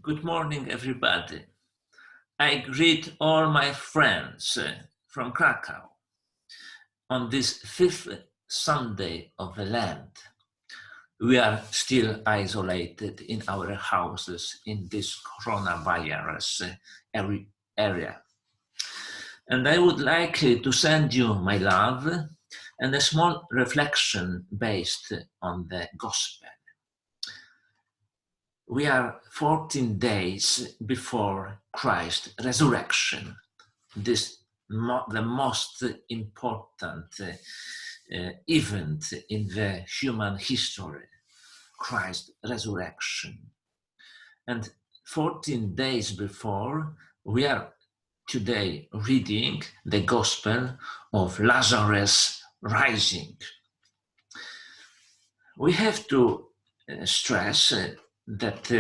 Good morning, everybody. I greet all my friends from Krakow on this fifth Sunday of the Lent. We are still isolated in our houses in this coronavirus area. And I would like to send you my love and a small reflection based on the Gospel. We are 14 days before Christ's resurrection. This the most important event in the human history, Christ's resurrection. And 14 days before, we are today reading the Gospel of Lazarus rising. We have to stress that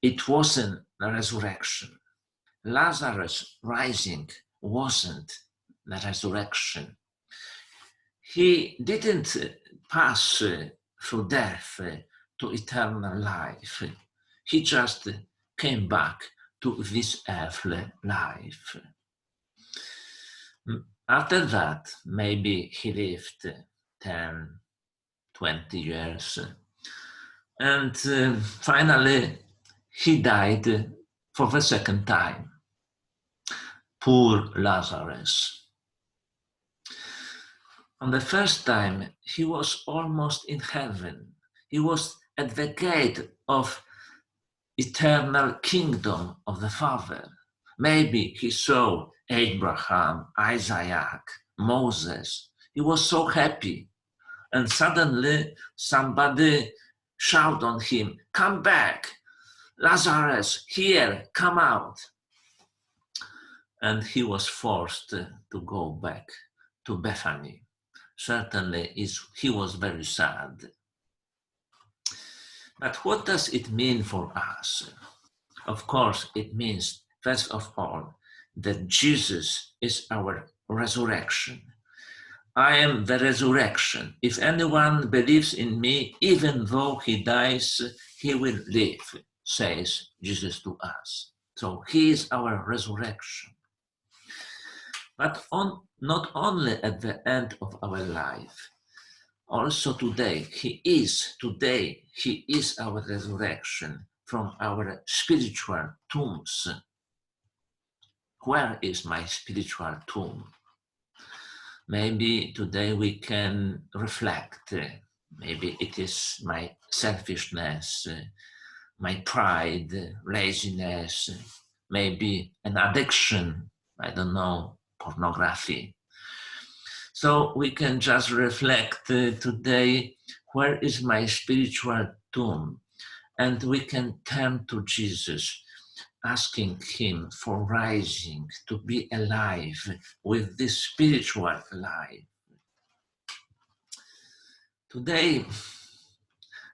it wasn't a resurrection. Lazarus rising wasn't the resurrection. He didn't pass through death to eternal life. He just came back to this earthly life. After that, maybe he lived 10, 20 years. And finally, he died for the second time. Poor Lazarus. On the first time, he was almost in heaven. He was at the gate of eternal kingdom of the Father. Maybe he saw Abraham, Isaac, Moses. He was so happy. And suddenly somebody shouted on him, "Come back! Lazarus, here, come out." And he was forced to go back to Bethany. Certainly, he was very sad. But what does it mean for us? Of course, it means, first of all, that Jesus is our resurrection. I am the resurrection. If anyone believes in me, even though he dies, he will live, says Jesus to us. So he is our resurrection. But not only at the end of our life, also today he is our resurrection from our spiritual tombs. Where is my spiritual tomb? Maybe today we can reflect. Maybe it is my selfishness, my pride, laziness, maybe an addiction, I don't know, pornography. So we can just reflect today, where is my spiritual tomb? And we can turn to Jesus, asking him for rising, to be alive with this spiritual life. Today,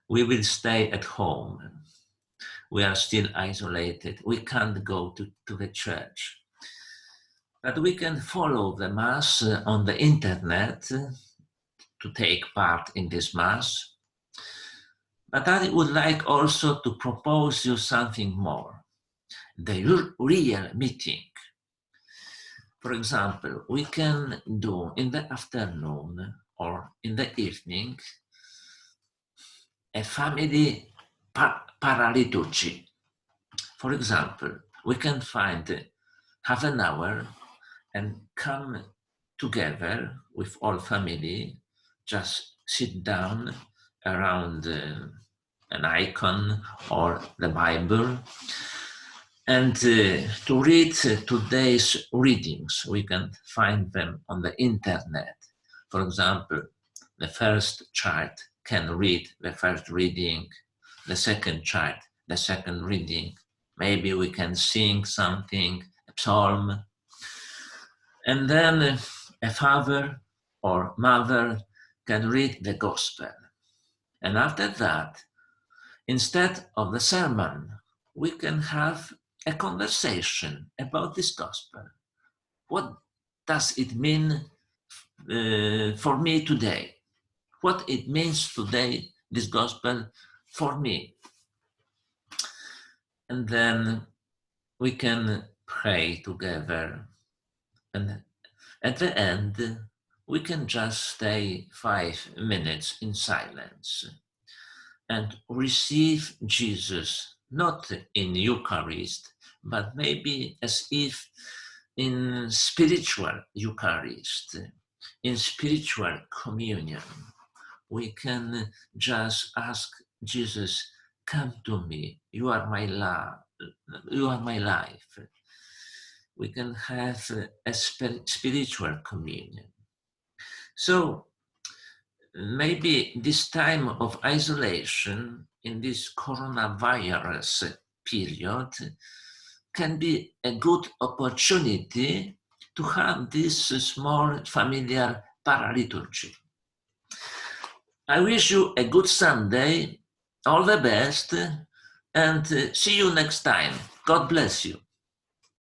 we will stay at home. We are still isolated. We can't go to the church. But we can follow the Mass on the internet to take part in this Mass. But I would like also to propose you something more. The real meeting. For example, we can do in the afternoon or in the evening a family paraliturgy. For example, we can find half an hour and come together with all family, just sit down around an icon or the Bible, and to read today's readings. We can find them on the internet. For example, the first child can read the first reading, the second child, the second reading. Maybe we can sing something, a psalm. And then a father or mother can read the Gospel. And after that, instead of the sermon, we can have a conversation about this Gospel. What does it mean for me today? What it means today, this Gospel, for me? and then we can pray together. And at the end, we can just stay 5 minutes in silence and receive Jesus, not in Eucharist, but maybe as if in spiritual Eucharist, in spiritual communion. We can just ask Jesus, come to me, you are my love, you are my life. We can have a spiritual communion. So maybe this time of isolation in this coronavirus period can be a good opportunity to have this small familiar paraliturgy. I wish you a good Sunday, all the best, and see you next time. God bless you.